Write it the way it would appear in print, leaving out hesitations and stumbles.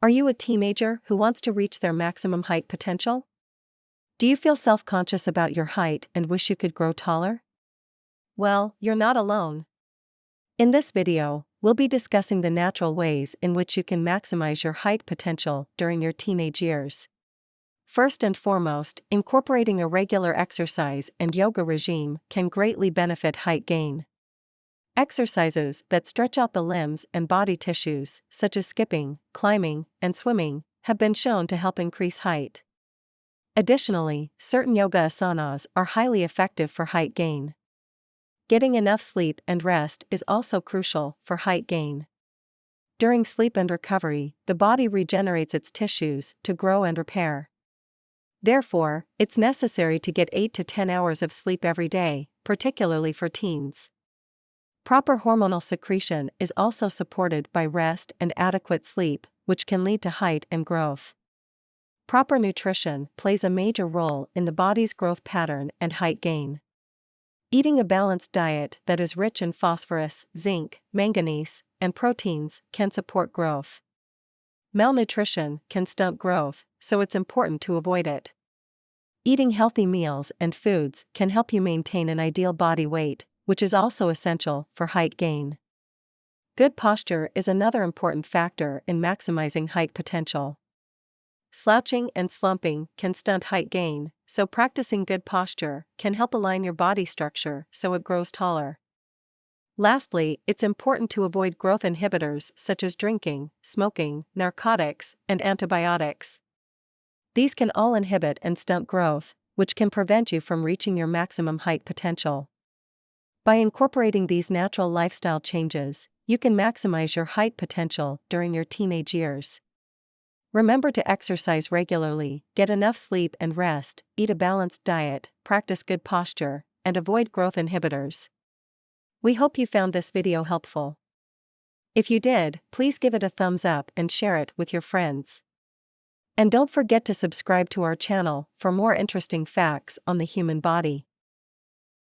Are you a teenager who wants to reach their maximum height potential? Do you feel self-conscious about your height and wish you could grow taller? Well, you're not alone. In this video, we'll be discussing the natural ways in which you can maximize your height potential during your teenage years. First and foremost, incorporating a regular exercise and yoga regime can greatly benefit height gain. Exercises that stretch out the limbs and body tissues, such as skipping, climbing, and swimming, have been shown to help increase height. Additionally, certain yoga asanas are highly effective for height gain. Getting enough sleep and rest is also crucial for height gain. During sleep and recovery, the body regenerates its tissues to grow and repair. Therefore, it's necessary to get 8 to 10 hours of sleep every day, particularly for teens. Proper hormonal secretion is also supported by rest and adequate sleep, which can lead to height and growth. Proper nutrition plays a major role in the body's growth pattern and height gain. Eating a balanced diet that is rich in phosphorus, zinc, manganese, and proteins can support growth. Malnutrition can stunt growth, so it's important to avoid it. Eating healthy meals and foods can help you maintain an ideal body weight, which is also essential for height gain. Good posture is another important factor in maximizing height potential. Slouching and slumping can stunt height gain, so practicing good posture can help align your body structure so it grows taller. Lastly, it's important to avoid growth inhibitors such as drinking, smoking, narcotics, and antibiotics. These can all inhibit and stunt growth, which can prevent you from reaching your maximum height potential. By incorporating these natural lifestyle changes, you can maximize your height potential during your teenage years. Remember to exercise regularly, get enough sleep and rest, eat a balanced diet, practice good posture, and avoid growth inhibitors. We hope you found this video helpful. If you did, please give it a thumbs up and share it with your friends. And don't forget to subscribe to our channel for more interesting facts on the human body.